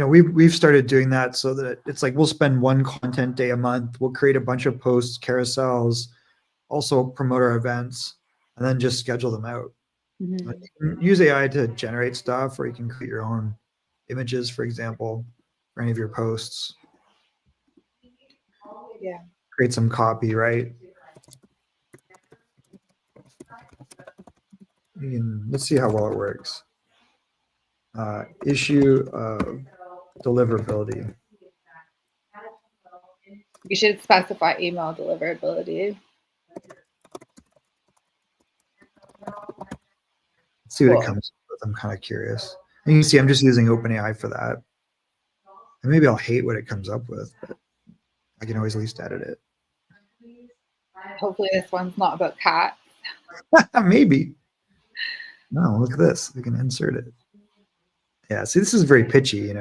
we've started doing that so that it's like we'll spend one content day a month. We'll create a bunch of posts, carousels, also promote our events, and then just schedule them out. Mm-hmm. You can use AI to generate stuff, or you can create your own images, for example, for any of your posts. Yeah. Create some copy, right? Let's see how well it works. Issue of deliverability. You should specify email deliverability. Let's see what it comes with. I'm kind of curious. And you can see I'm just using OpenAI for that. And maybe I'll hate what it comes up with, but I can always at least edit it. Hopefully this one's not about cats. Maybe. No, look at this. We can insert it. Yeah, see, this is very pitchy,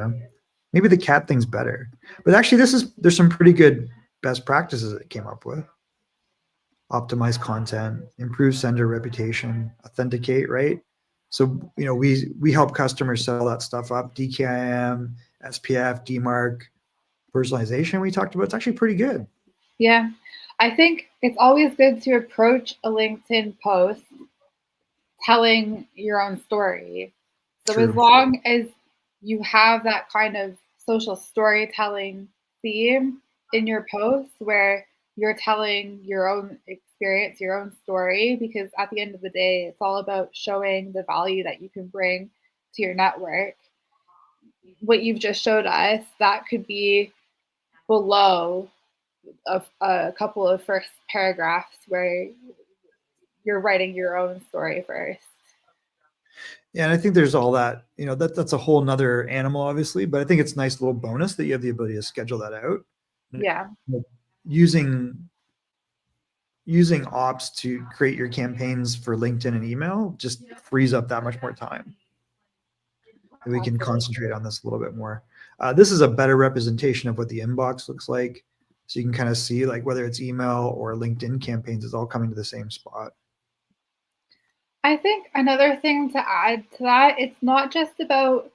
Maybe the cat thing's better. But actually, there's some pretty good best practices it came up with. Optimize content, improve sender reputation, authenticate, right? So, we help customers sell that stuff up. DKIM, SPF, DMARC, personalization we talked about. It's actually pretty good. Yeah. I think it's always good to approach a LinkedIn post telling your own story. So True. as long as you have that kind of social storytelling theme in your posts where you're telling your own experience, your own story, because at the end of the day, it's all about showing the value that you can bring to your network. What you've just showed us, that could be below a couple of first paragraphs where you're writing your own story first. Yeah, and I think there's all that, that's a whole nother animal, obviously, but I think it's a nice little bonus that you have the ability to schedule that out. Yeah. Using Ops to create your campaigns for LinkedIn and email just frees up that much more time. And we can concentrate on this a little bit more. This is a better representation of what the inbox looks like. So you can kind of see like whether it's email or LinkedIn campaigns is all coming to the same spot. I think another thing to add to that, it's not just about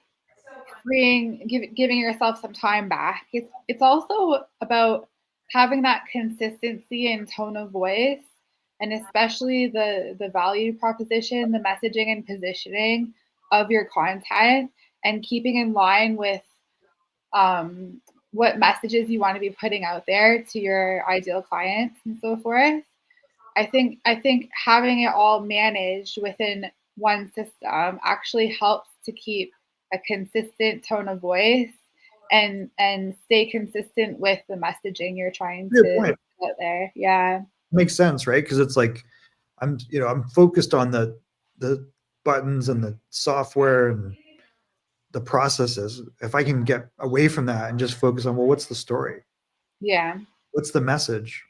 giving yourself some time back. It's also about having that consistency in tone of voice, and especially the value proposition, the messaging and positioning of your content, and keeping in line with what messages you want to be putting out there to your ideal clients and so forth. I think having it all managed within one system actually helps to keep a consistent tone of voice and stay consistent with the messaging you're trying to put out there. Yeah. Makes sense, right? Because it's like I'm focused on the buttons and the software and the processes. If I can get away from that and just focus on, well, what's the story? Yeah. What's the message?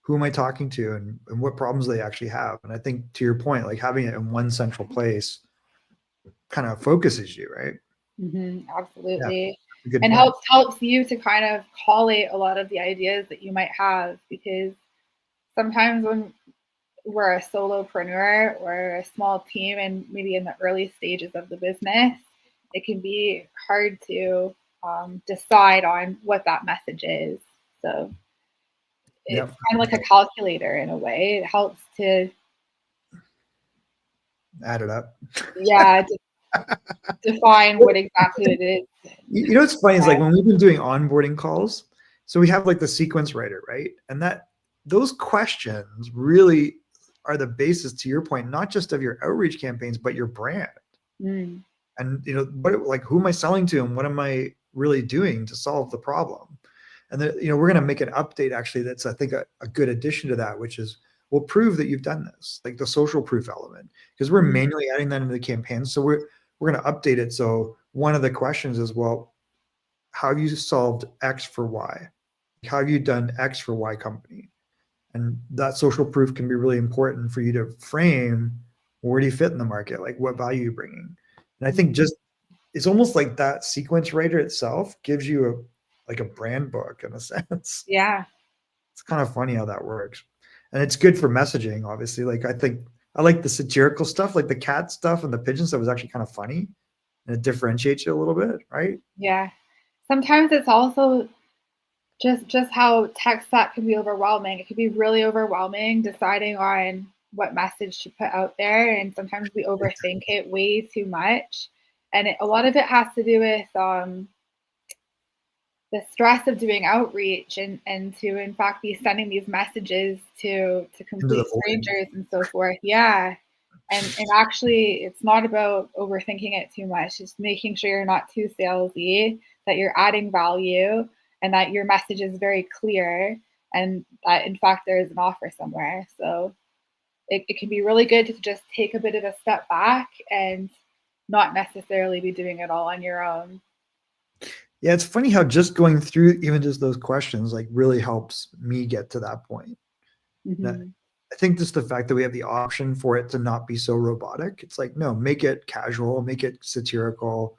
Who am I talking to, and what problems they actually have? And I think to your point, like having it in one central place kind of focuses you, right? Mm-hmm, absolutely. Yeah, and helps you to kind of collate a lot of the ideas that you might have, because sometimes when we're a solopreneur or a small team and maybe in the early stages of the business, it can be hard to decide on what that message is. So it's Yep. kind of like a calculator in a way. It helps to, Add it up. yeah, define what exactly it is. You know what's funny is like when we've been doing onboarding calls, so we have like the sequence writer, right? And that those questions really are the basis, to your point, not just of your outreach campaigns, but your brand. Mm. And you know, what, like, who am I selling to, and what am I really doing to solve the problem? And then, you know, we're going to make an update actually that's, I think, a good addition to that, which is we'll prove that you've done this, like the social proof element, because we're manually adding that into the campaign. So we're going to update it. So one of the questions is, well, how have you solved X for Y? How have you done X for Y company? And that social proof can be really important for you to frame, where do you fit in the market? Like, what value are you bringing? And I think just it's almost like that sequence writer itself gives you like a brand book in a sense. Yeah. It's kind of funny how that works. And it's good for messaging, obviously. Like, I think I like the satirical stuff, like the cat stuff and the pigeon stuff was actually kind of funny, and it differentiates you a little bit, right? Yeah. Sometimes it's also just how text that can be overwhelming. It can be really overwhelming deciding on what message to put out there, and sometimes we overthink it way too much. And a lot of it has to do with the stress of doing outreach and to in fact be sending these messages to Into the complete void. strangers and so forth. Yeah. And actually it's not about overthinking it too much. It's making sure you're not too salesy, that you're adding value and that your message is very clear and that in fact there is an offer somewhere. So it can be really good to just take a bit of a step back and not necessarily be doing it all on your own. Yeah, it's funny how just going through even just those questions like really helps me get to that point. Mm-hmm. I think just the fact that we have the option for it to not be so robotic. It's like, no, make it casual, make it satirical.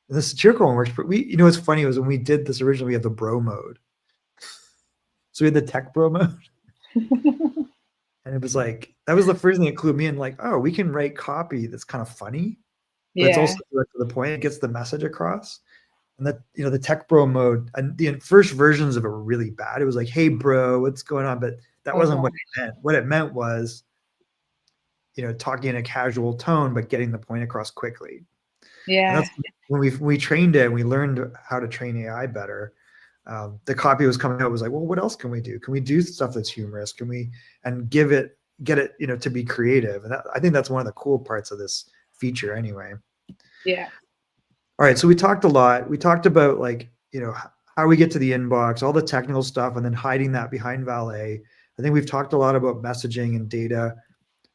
And the satirical one works, but you know, what's funny was when we did this originally, we had the bro mode. So we had the tech bro mode. And it was like, that was the first thing that clued me in, like, oh, we can write copy that's kind of funny, but it's Yeah. also direct to the point. It gets the message across. And that, you know, the tech bro mode and the first versions of it were really bad. It was like, hey, bro, what's going on? But that Oh wasn't what god. it meant. What it meant was, you know, talking in a casual tone, but getting the point across quickly. And Yeah. that's when we trained it and we learned how to train AI better. The copy was coming out was like, well, what else can we do? Can we do stuff that's humorous? Can we and get it, you know, to be creative? And I think that's one of the cool parts of this feature anyway. Yeah. All right, so we talked a lot. We talked about, like, you know, how we get to the inbox, all the technical stuff, and then hiding that behind Valet. I think we've talked a lot about messaging and data.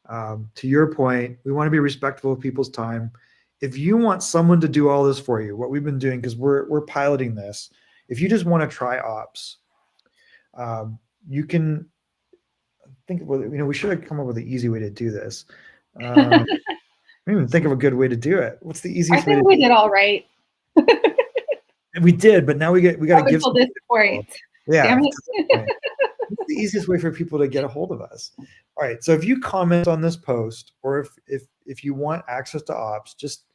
To your point, we want to be respectful of people's time. If you want someone to do all this for you, what we've been doing, because we're piloting this, if you just want to try Opps, you can think of, you know, we should have come up with an easy way to do this. I didn't even think of a good way to do it. What's the I easiest way to think we do did all right it? We did, but now we got to up give until some this people. point. Yeah. Damn To it. this point. What's the easiest way for people to get a hold of us? All right. So if you comment on this post, or if you want access to Opps, just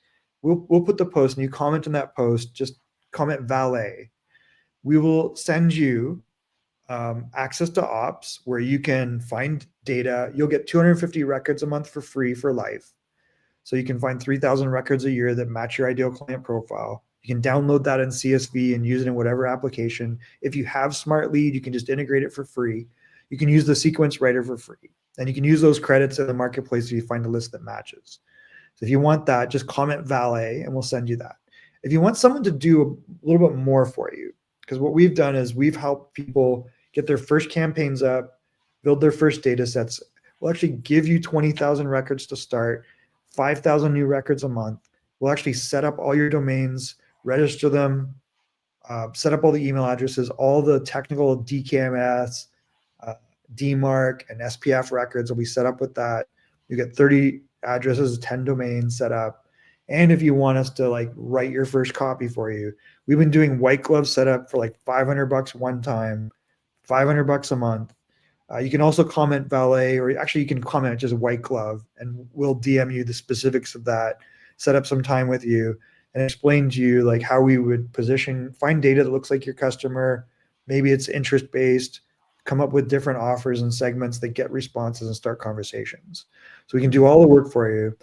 we'll put the post and you comment on that post. Just comment Valet. We will send you access to Opps where you can find data. You'll get 250 records a month for free for life. So you can find 3,000 records a year that match your ideal client profile. You can download that in CSV and use it in whatever application. If you have Smart Lead, you can just integrate it for free. You can use the sequence writer for free. And you can use those credits in the marketplace if you find a list that matches. So if you want that, just comment Valet and we'll send you that. If you want someone to do a little bit more for you, because what we've done is we've helped people get their first campaigns up, build their first data sets. We'll actually give you 20,000 records to start, 5,000 new records a month. We'll actually set up all your domains, register them, set up all the email addresses, all the technical DKMS, uh, DMARC, and SPF records will be set up with that. You get 30 addresses, 10 domains set up. And if you want us to like write your first copy for you, we've been doing white glove setup for like $500 one time, $500 a month. You can also comment valet, or actually you can comment just white glove, and we'll DM you the specifics of that, set up some time with you, and explain to you like how we would find data that looks like your customer. Maybe it's interest based, come up with different offers and segments that get responses and start conversations. So we can do all the work for you.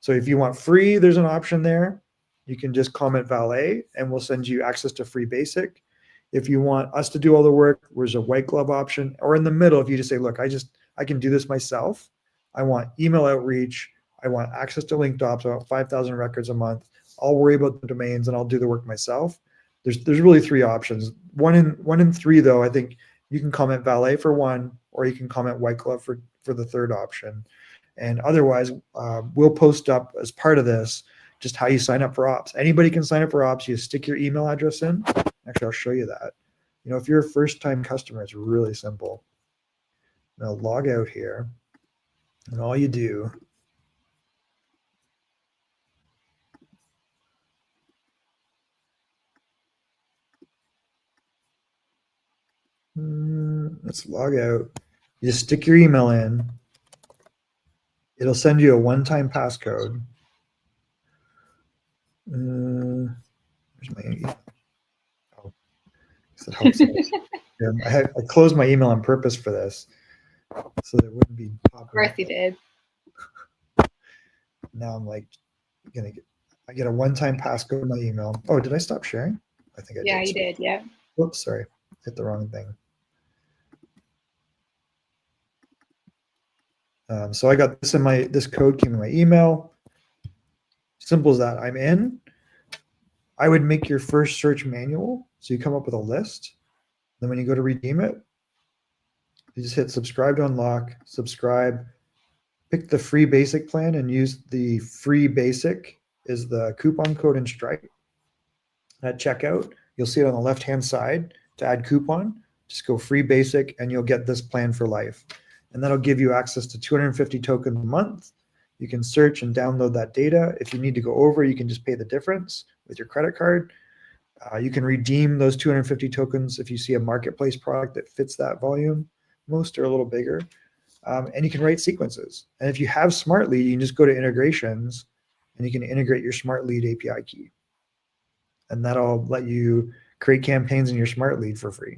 So if you want free, there's an option there. You can just comment valet and we'll send you access to free basic. If you want us to do all the work, there's a white glove option. Or in the middle, if you just say, look, I can do this myself. I want email outreach. I want access to linked ops, about 5,000 records a month. I'll worry about the domains and I'll do the work myself. There's really three options. One in three, though, I think you can comment valet for one, or you can comment white glove for the third option. And otherwise, we'll post up as part of this just how you sign up for Opps. Anybody can sign up for Opps. You stick your email address in. Actually, I'll show you that. If you're a first-time customer, it's really simple. Now log out here, and all you do let's log out. You just stick your email in. It'll send you a one-time passcode. Where's my email? Oh, it helps. I closed my email on purpose for this, so that it wouldn't be popping. Of course you did. Now I'm like, I get a one-time passcode in my email. Oh, did I stop sharing? I think I did. Yeah, you did. Yeah. Whoops, sorry, hit the wrong thing. So I got this this code came in my email. Simple as that. I'm in. I would make your first search manual. So you come up with a list. Then when you go to redeem it, you just hit subscribe to unlock, subscribe, pick the free basic plan and use the free basic is the coupon code in Stripe. At checkout, you'll see it on the left-hand side to add coupon. Just go free basic and you'll get this plan for life. And that'll give you access to 250 tokens a month. You can search and download that data. If you need to go over, you can just pay the difference with your credit card. You can redeem those 250 tokens if you see a marketplace product that fits that volume. Most are a little bigger. And you can write sequences. And if you have Smart Lead, you can just go to integrations and you can integrate your Smart Lead API key. And that'll let you create campaigns in your Smart Lead for free.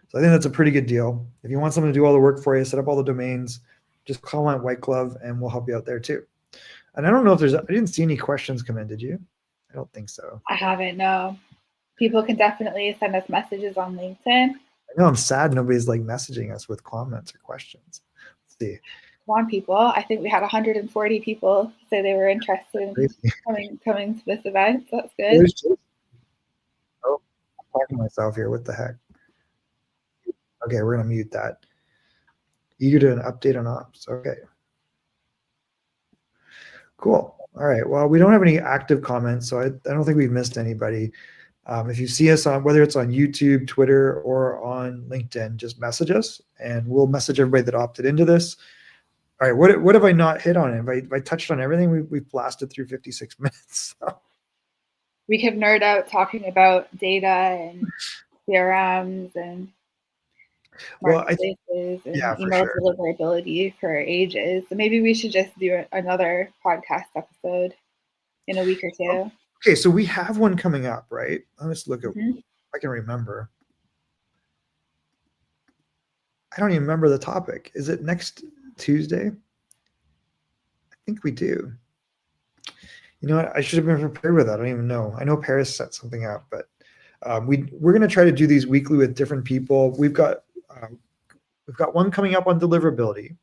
So I think that's a pretty good deal. If you want someone to do all the work for you, set up all the domains, just call on White Glove and we'll help you out there too. And I don't know if I didn't see any questions come in, did you? I don't think so. I haven't, no. People can definitely send us messages on LinkedIn. I know I'm sad nobody's like messaging us with comments or questions. Let's see. Come on, people. I think we had 140 people say they were interested in coming to this event. So that's good. Oh, I'm talking to myself here. What the heck? Okay, we're going to mute that. Eager to an update on Opps. Okay. Cool. All right. Well, we don't have any active comments, so I don't think we've missed anybody. If you see us on, whether it's on YouTube, Twitter, or on LinkedIn, just message us and we'll message everybody that opted into this. All right. What have I not hit on? If I touched on everything, we've blasted through 56 minutes. So. We could nerd out talking about data and CRMs and marketplaces and email deliverability for ages. So maybe we should just do another podcast episode in a week or two. Okay, so we have one coming up, right? Let's look at I can remember. I don't even remember the topic. Is it next Tuesday? I think we do. You know what? I should have been prepared with that. I don't even know. I know Paris set something up, but we're going to try to do these weekly with different people. We've got one coming up on deliverability.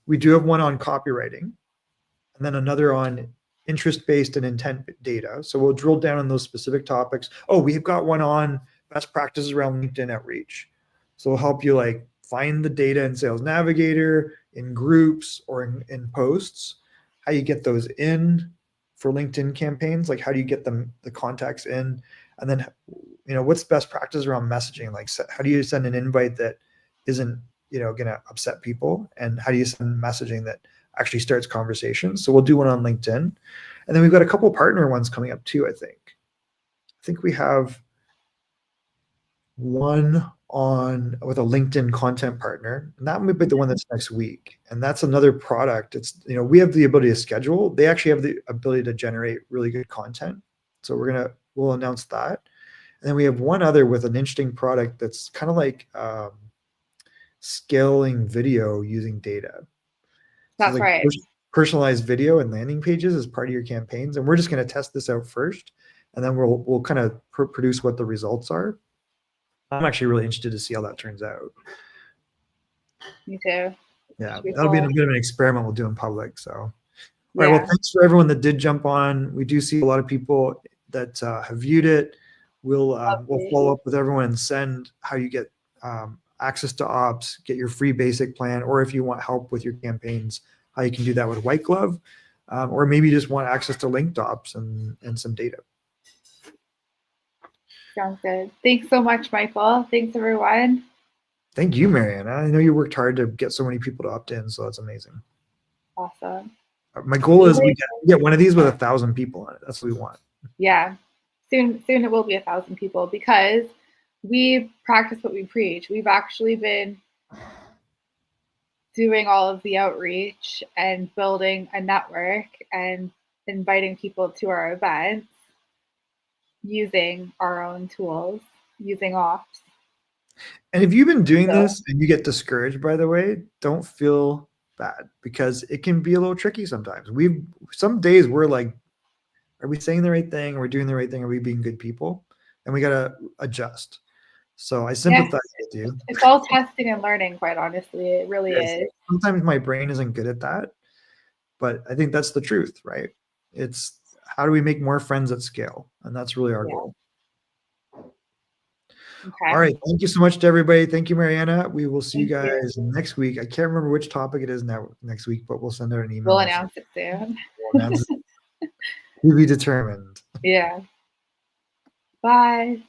We do have one on copywriting, and then another on interest-based and intent data. So we'll drill down on those specific topics. Oh, we've got one on best practices around LinkedIn outreach. So we'll help you like find the data in Sales Navigator, in groups, or in posts, how you get those in for LinkedIn campaigns, like how do you get the contacts in, and then what's best practice around messaging, like how do you send an invite that isn't going to upset people, and how do you send messaging that actually starts conversations. So we'll do one on LinkedIn, and then we've got a couple partner ones coming up too. I think we have one with a LinkedIn content partner, and that might be the one that's next week. And that's another product. It's, we have the ability to schedule. They actually have the ability to generate really good content. So we'll announce that. And then we have one other with an interesting product that's kind of like scaling video using data. So That's like right. personalized video and landing pages as part of your campaigns. And we're just going to test this out first, and then we'll kind of produce what the results are. I'm actually really interested to see how that turns out. Me too. Yeah, Should be that'll be a cool. bit of an experiment we'll do in public. So, all right. Yeah. Well, thanks for everyone that did jump on. We do see a lot of people that have viewed it. We'll Lovely. follow up with everyone and send how you get access to Ops, get your free basic plan, or if you want help with your campaigns, how you can do that with White Glove, or maybe you just want access to linked Ops and some data. Sounds good. Thanks so much, Michael. Thanks, everyone. Thank you, Marianne. I know you worked hard to get so many people to opt in, so that's amazing. Awesome. My goal is we get one of these with 1,000 people on it. That's what we want. Yeah. Soon it will be 1,000 people, because we practice what we preach. We've actually been doing all of the outreach and building a network and inviting people to our events using our own tools, using Ops. And if you've been doing this and you get discouraged, by the way, don't feel bad, because it can be a little tricky sometimes. Some days we're like, are we saying the right thing? Are we doing the right thing? Are we being good people? And we got to adjust. So I sympathize with you. It's all testing and learning, quite honestly. It really is. Sometimes my brain isn't good at that, but I think that's the truth, right? It's how do we make more friends at scale? And that's really our goal. Okay. All right. Thank you so much to everybody. Thank you, Mariana. We will see you guys next week. I can't remember which topic it is next week, but we'll send out an email. We'll announce it soon. To be determined. Yeah. Bye.